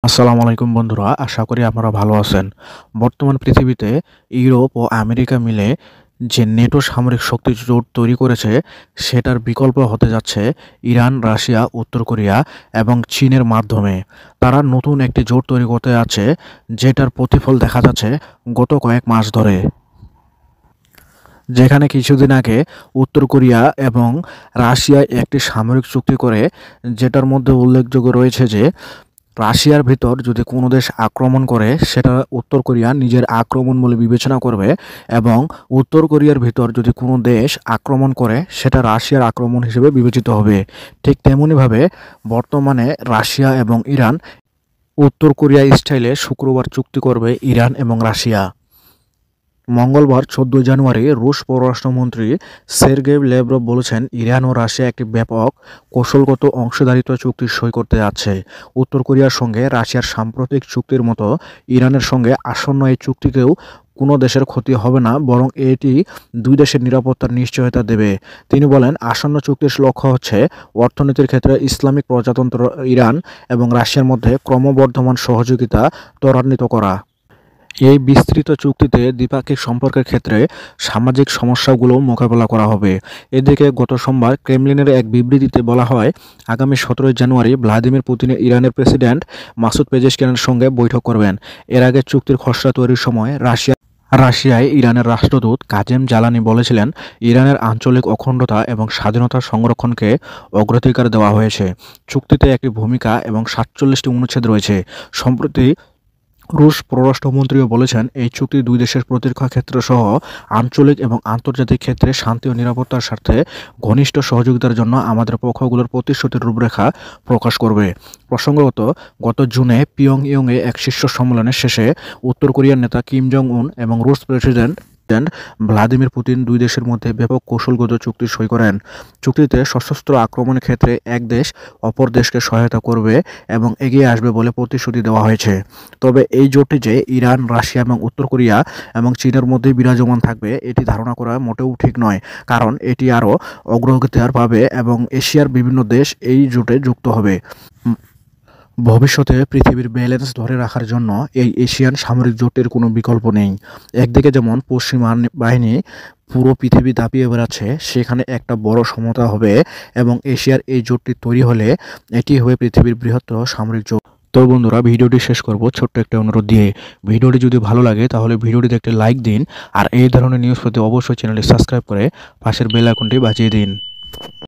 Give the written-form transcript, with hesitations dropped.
আসসালামু আলাইকুম বন্ধুরা, আশা করি আপনারা ভালো আছেন। বর্তমান পৃথিবীতে ইউরোপ ও আমেরিকা মিলে যে নেটো সামরিক শক্তি জোট তৈরি করেছে, সেটার বিকল্প হতে যাচ্ছে ইরান, রাশিয়া, উত্তর কোরিয়া এবং চীনের মাধ্যমে। তারা নতুন একটি জোট তৈরি করতে যাচ্ছে, যেটার প্রতিফল দেখা যাচ্ছে গত কয়েক মাস ধরে। যেখানে কিছুদিন আগে উত্তর কোরিয়া এবং রাশিয়া একটি সামরিক চুক্তি করে, যেটার মধ্যে উল্লেখযোগ্য রয়েছে যে রাশিয়ার ভিতর যদি কোনো দেশ আক্রমণ করে, সেটা উত্তর কোরিয়া নিজের আক্রমণ বলে বিবেচনা করবে, এবং উত্তর কোরিয়ার ভিতর যদি কোনো দেশ আক্রমণ করে, সেটা রাশিয়ার আক্রমণ হিসেবে বিবেচিত হবে। ঠিক তেমনিভাবে বর্তমানে রাশিয়া এবং ইরান উত্তর কোরিয়া স্টাইলে শুক্রবার চুক্তি করবে ইরান এবং রাশিয়া। মঙ্গলবার 14 জানুয়ারি রুশ পররাষ্ট্রমন্ত্রী সের্গেই ল্যাভরভ বলেছেন, ইরান ও রাশিয়া একটি ব্যাপক কৌশলগত অংশীদারিত্ব চুক্তি সই করতে যাচ্ছে। উত্তর কোরিয়ার সঙ্গে রাশিয়ার সাম্প্রতিক চুক্তির মতো ইরানের সঙ্গে আসন্ন এই চুক্তিতেও কোনো দেশের ক্ষতি হবে না, বরং এটি দুই দেশের নিরাপত্তার নিশ্চয়তা দেবে। তিনি বলেন, আসন্ন চুক্তির লক্ষ্য হচ্ছে অর্থনীতির ক্ষেত্রে ইসলামিক প্রজাতন্ত্র ইরান এবং রাশিয়ার মধ্যে ক্রমবর্ধমান সহযোগিতা ত্বরান্বিত করা। এই বিস্তৃত চুক্তিতে দ্বিপাক্ষিক সম্পর্কের ক্ষেত্রে সামাজিক সমস্যাগুলো মোকাবেলা করা হবে। এদিকে গত সোমবার ক্রেমলিনের এক বিবৃতিতে বলা হয়, আগামী 17 জানুয়ারি ভ্লাদিমির পুতিন ইরানের প্রেসিডেন্ট মাসুদ পেজেশকিয়ানের সঙ্গে বৈঠক করবেন। এর আগে চুক্তির খসড়া তৈরির সময় রাশিয়ায় ইরানের রাষ্ট্রদূত কাজেম জালানি বলেছিলেন, ইরানের আঞ্চলিক অখণ্ডতা এবং স্বাধীনতা সংরক্ষণকে অগ্রাধিকার দেওয়া হয়েছে। চুক্তিতে একটি ভূমিকা এবং 47টি অনুচ্ছেদ রয়েছে। সম্প্রতি রুশ পররাষ্ট্রমন্ত্রীও বলেছেন, এই চুক্তি দুই দেশের প্রতিরক্ষা ক্ষেত্র সহ আঞ্চলিক এবং আন্তর্জাতিক ক্ষেত্রে শান্তি ও নিরাপত্তার স্বার্থে ঘনিষ্ঠ সহযোগিতার জন্য আমাদের পক্ষগুলোর প্রতিশ্রুতির রূপরেখা প্রকাশ করবে। প্রসঙ্গত, গত জুনে পিয়ংইয়ংয়ে এক শীর্ষ সম্মেলনের শেষে উত্তর কোরিয়ার নেতা কিম জং উন এবং রুশ প্রেসিডেন্ট ভ্লাদিমির পুতিন দুই দেশের মধ্যে ব্যাপক কৌশলগত চুক্তি সই করেন। চুক্তিতে সশস্ত্র আক্রমণের ক্ষেত্রে এক দেশ অপর দেশকে সহায়তা করবে এবং এগিয়ে আসবে বলে প্রতিশ্রুতি দেওয়া হয়েছে। তবে এই জোটটি যে ইরান, রাশিয়া এবং উত্তর কোরিয়া এবং চীনের মধ্যেই বিরাজমান থাকবে, এটি ধারণা করা মোটেও ঠিক নয়, কারণ এটি আরও অগ্রগতি পাবে এবং এশিয়ার বিভিন্ন দেশ এই জোটে যুক্ত হবে। ভবিষ্যতে পৃথিবীর ব্যালেন্স ধরে রাখার জন্য এই এশিয়ান সামরিক জোটের কোনো বিকল্প নেই। একদিকে যেমন পশ্চিমা বাহিনী পুরো পৃথিবী দাপিয়ে বেড়াচ্ছে, সেখানে একটা বড় সমতা হবে, এবং এশিয়ার এই জোটটি তৈরি হলে এটি হবে পৃথিবীর বৃহত্তর সামরিক জোট। তো বন্ধুরা, ভিডিওটি শেষ করব ছোট্ট একটা অনুরোধ দিয়ে। ভিডিওটি যদি ভালো লাগে তাহলে ভিডিওটিতে একটি লাইক দিন, আর এই ধরনের নিউজ পেতে অবশ্যই চ্যানেলটি সাবস্ক্রাইব করে পাশের বেল আইকনটি বাজিয়ে দিন।